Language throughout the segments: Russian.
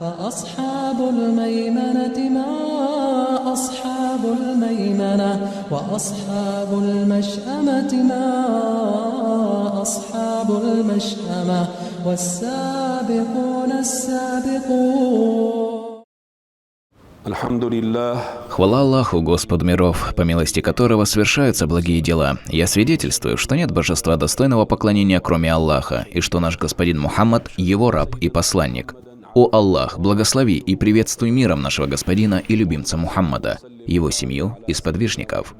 فأصحاب الميمنة ما أصحاب الميمنة وأصحاب المشأمة ما أصحاب المشأمة والسابقون السابقون. Хвала Аллаху, Господу миров, по милости которого совершаются благие дела. Я свидетельствую, что нет божества достойного поклонения, кроме Аллаха, и что наш господин Мухаммад – его раб и посланник. О Аллах, благослови и приветствуй миром нашего господина и любимца Мухаммада, его семью и сподвижников.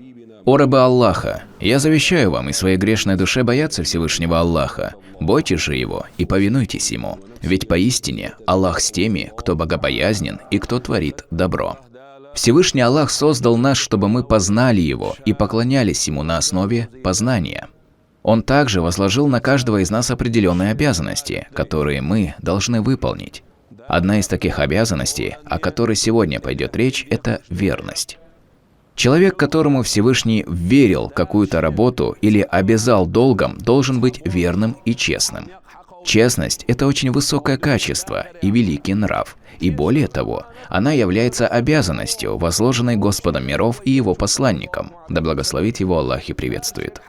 О рабы Аллаха, я завещаю вам и своей грешной душе бояться Всевышнего Аллаха. Бойтесь же Его и повинуйтесь Ему, ведь поистине Аллах с теми, кто богобоязнен и кто творит добро. Всевышний Аллах создал нас, чтобы мы познали Его и поклонялись Ему на основе познания. Он также возложил на каждого из нас определенные обязанности, которые мы должны выполнить. Одна из таких обязанностей, о которой сегодня пойдет речь, это верность. Человек, которому Всевышний вверил какую-то работу или обязал долгом, должен быть верным и честным. Честность – это очень высокое качество и великий нрав. И более того, она является обязанностью, возложенной Господом миров и Его посланником, да благословит Его Аллах и приветствует.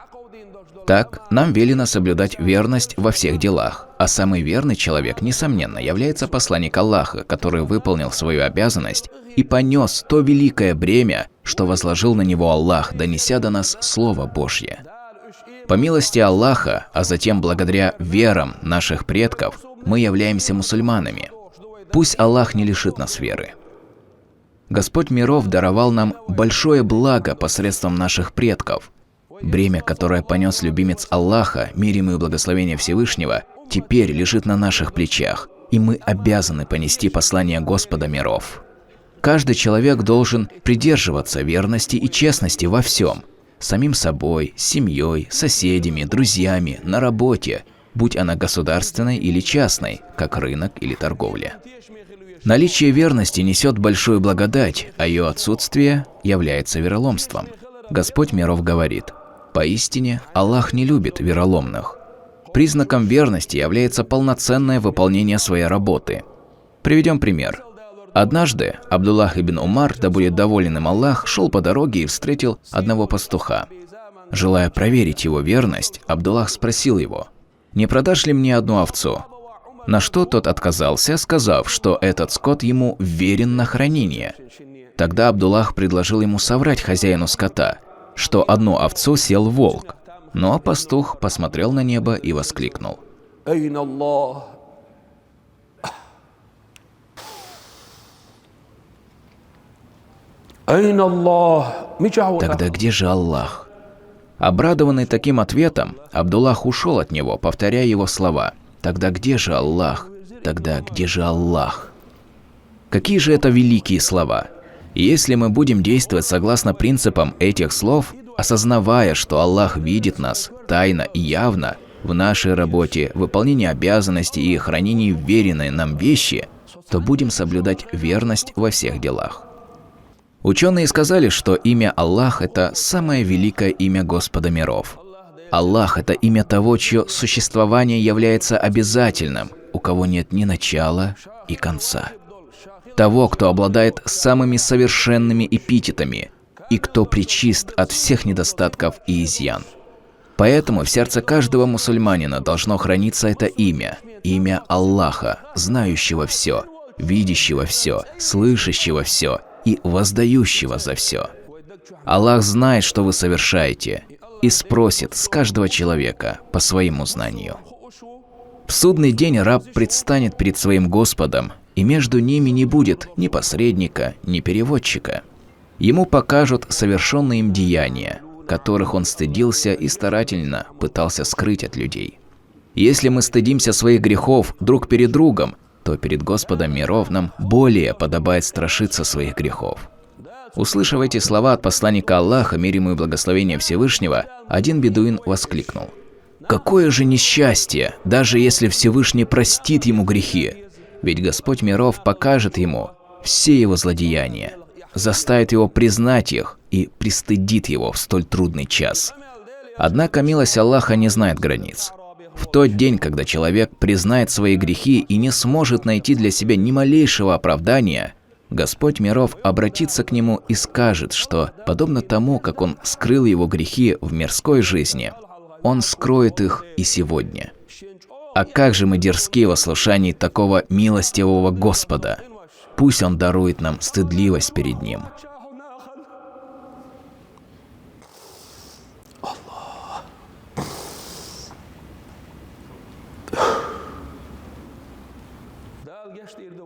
Так, нам велено соблюдать верность во всех делах, а самый верный человек, несомненно, является посланник Аллаха, который выполнил свою обязанность и понес то великое бремя, что возложил на него Аллах, донеся до нас Слово Божье. По милости Аллаха, а затем благодаря верам наших предков, мы являемся мусульманами. Пусть Аллах не лишит нас веры. Господь миров даровал нам большое благо посредством наших предков. Бремя, которое понес любимец Аллаха, мир ему и благословение Всевышнего, теперь лежит на наших плечах, и мы обязаны понести послание Господа миров. Каждый человек должен придерживаться верности и честности во всем. Самим собой, семьей, соседями, друзьями, на работе, будь она государственной или частной, как рынок или торговля. Наличие верности несет большую благодать, а ее отсутствие является вероломством. Господь миров говорит: «Поистине, Аллах не любит вероломных». Признаком верности является полноценное выполнение своей работы. Приведем пример. Однажды Абдуллах ибн Умар, да будет доволен им Аллах, шел по дороге и встретил одного пастуха. Желая проверить его верность, Абдуллах спросил его: «Не продашь ли мне одну овцу?» На что тот отказался, сказав, что этот скот ему верен на хранение. Тогда Абдуллах предложил ему соврать хозяину скота, что одну овцу съел волк. Но пастух посмотрел на небо и воскликнул: «Тогда где же Аллах?» Обрадованный таким ответом, Абдуллах ушел от него, повторяя его слова: «Тогда где же Аллах? Тогда где же Аллах?» Какие же это великие слова! И если мы будем действовать согласно принципам этих слов, осознавая, что Аллах видит нас тайно и явно в нашей работе, выполнении обязанностей и хранении веренной нам вещи, то будем соблюдать верность во всех делах. Ученые сказали, что имя Аллах – это самое великое имя Господа миров. Аллах – это имя того, чье существование является обязательным, у кого нет ни начала и конца. Того, кто обладает самыми совершенными эпитетами и кто пречист от всех недостатков и изъян. Поэтому в сердце каждого мусульманина должно храниться это имя Аллаха, знающего все, видящего все, слышащего все и воздающего за все. Аллах знает, что вы совершаете, и спросит с каждого человека по своему знанию. В судный день раб предстанет перед своим Господом, и между ними не будет ни посредника, ни переводчика. Ему покажут совершенные им деяния, которых он стыдился и старательно пытался скрыть от людей. Если мы стыдимся своих грехов друг перед другом, то перед Господом миров нам более подобает страшиться своих грехов. Услышав эти слова от посланника Аллаха, мир ему и благословение Всевышнего, один бедуин воскликнул: «Какое же несчастье, даже если Всевышний простит ему грехи! Ведь Господь миров покажет ему все его злодеяния, заставит его признать их и пристыдит его в столь трудный час». Однако милость Аллаха не знает границ. В тот день, когда человек признает свои грехи и не сможет найти для себя ни малейшего оправдания, Господь миров обратится к нему и скажет, что, подобно тому, как Он скрыл его грехи в мирской жизни, Он скроет их и сегодня. А как же мы дерзки в ослушании такого милостивого Господа! Пусть Он дарует нам стыдливость перед Ним.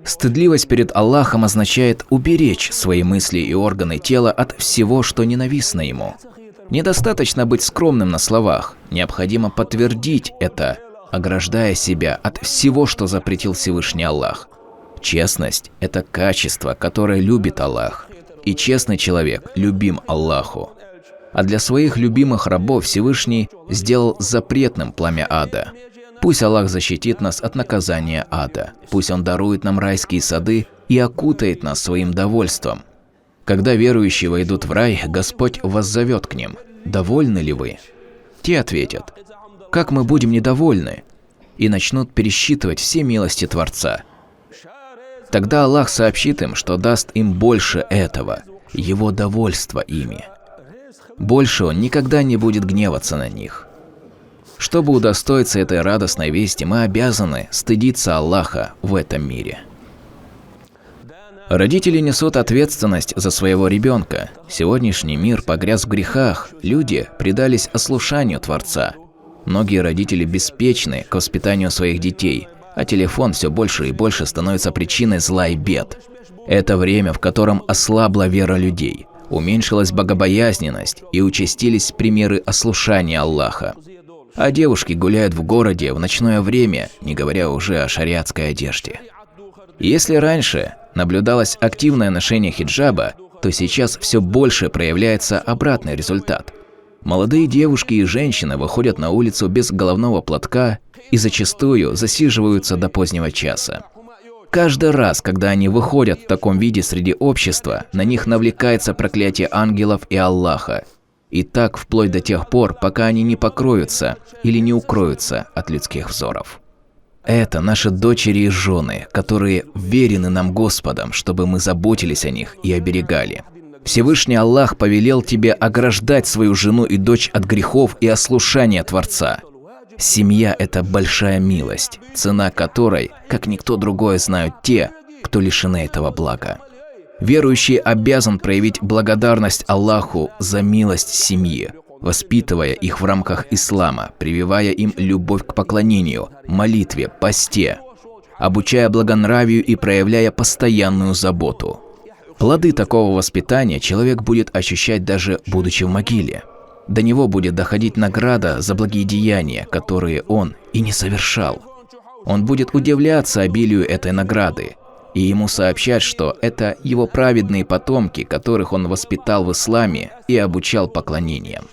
Стыдливость перед Аллахом означает уберечь свои мысли и органы тела от всего, что ненавистно Ему. Недостаточно быть скромным на словах, необходимо подтвердить это, ограждая себя от всего, что запретил Всевышний Аллах. Честность – это качество, которое любит Аллах, и честный человек любим Аллаху. А для своих любимых рабов Всевышний сделал запретным пламя ада. Пусть Аллах защитит нас от наказания ада, пусть Он дарует нам райские сады и окутает нас своим довольством. Когда верующие войдут в рай, Господь воззовет к ним: «Довольны ли вы?» Те ответят: «Как мы будем недовольны?» И начнут пересчитывать все милости Творца. Тогда Аллах сообщит им, что даст им больше этого, Его довольства ими. Больше Он никогда не будет гневаться на них. Чтобы удостоиться этой радостной вести, мы обязаны стыдиться Аллаха в этом мире. Родители несут ответственность за своего ребенка. Сегодняшний мир погряз в грехах, люди предались ослушанию Творца. Многие родители беспечны к воспитанию своих детей, а телефон все больше и больше становится причиной зла и бед. Это время, в котором ослабла вера людей, уменьшилась богобоязненность и участились примеры ослушания Аллаха. А девушки гуляют в городе в ночное время, не говоря уже о шариатской одежде. Если раньше наблюдалось активное ношение хиджаба, то сейчас все больше проявляется обратный результат. Молодые девушки и женщины выходят на улицу без головного платка и зачастую засиживаются до позднего часа. Каждый раз, когда они выходят в таком виде среди общества, на них навлекается проклятие ангелов и Аллаха. И так вплоть до тех пор, пока они не покроются или не укроются от людских взоров. Это наши дочери и жены, которые верены нам Господом, чтобы мы заботились о них и оберегали. Всевышний Аллах повелел тебе ограждать свою жену и дочь от грехов и ослушания Творца. Семья – это большая милость, цена которой, как никто другой, знают те, кто лишены этого блага. Верующий обязан проявить благодарность Аллаху за милость семьи, воспитывая их в рамках ислама, прививая им любовь к поклонению, молитве, посте, обучая благонравию и проявляя постоянную заботу. Плоды такого воспитания человек будет ощущать даже будучи в могиле. До него будет доходить награда за благие деяния, которые он и не совершал. Он будет удивляться обилию этой награды, и ему сообщать, что это его праведные потомки, которых он воспитал в исламе и обучал поклонениям.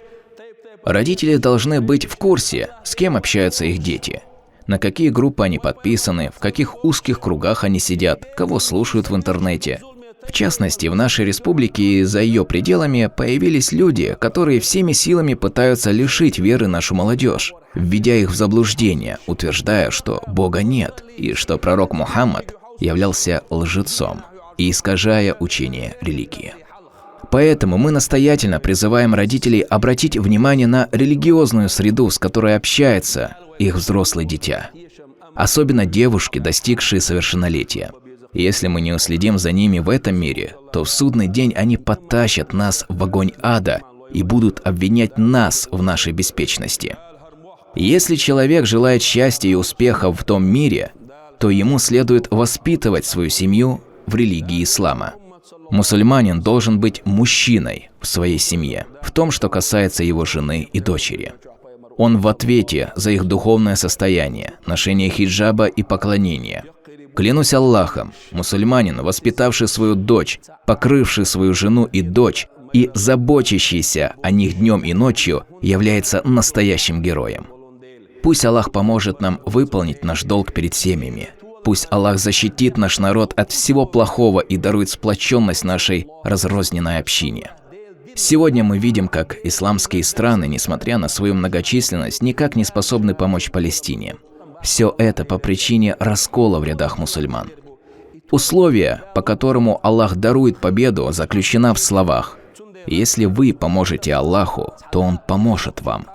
Родители должны быть в курсе, с кем общаются их дети, на какие группы они подписаны, в каких узких кругах они сидят, кого слушают в интернете. В частности, в нашей республике и за ее пределами появились люди, которые всеми силами пытаются лишить веры нашу молодежь, введя их в заблуждение, утверждая, что Бога нет и что пророк Мухаммад являлся лжецом и искажая учение религии. Поэтому мы настоятельно призываем родителей обратить внимание на религиозную среду, с которой общается их взрослое дитя, особенно девушки, достигшие совершеннолетия. Если мы не уследим за ними в этом мире, то в судный день они потащат нас в огонь ада и будут обвинять нас в нашей беспечности. Если человек желает счастья и успеха в том мире, то ему следует воспитывать свою семью в религии ислама. Мусульманин должен быть мужчиной в своей семье, в том, что касается его жены и дочери. Он в ответе за их духовное состояние, ношение хиджаба и поклонение. Клянусь Аллахом, мусульманин, воспитавший свою дочь, покрывший свою жену и дочь и заботящийся о них днем и ночью, является настоящим героем. Пусть Аллах поможет нам выполнить наш долг перед семьями. Пусть Аллах защитит наш народ от всего плохого и дарует сплоченность нашей разрозненной общине. Сегодня мы видим, как исламские страны, несмотря на свою многочисленность, никак не способны помочь Палестине. Все это по причине раскола в рядах мусульман. Условие, по которому Аллах дарует победу, заключено в словах: «Если вы поможете Аллаху, то Он поможет вам».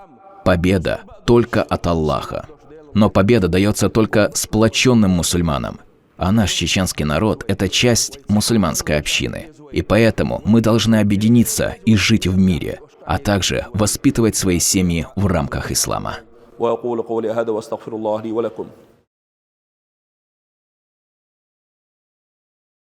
Победа только от Аллаха. Но победа дается только сплоченным мусульманам. А наш чеченский народ – это часть мусульманской общины. И поэтому мы должны объединиться и жить в мире, а также воспитывать свои семьи в рамках ислама.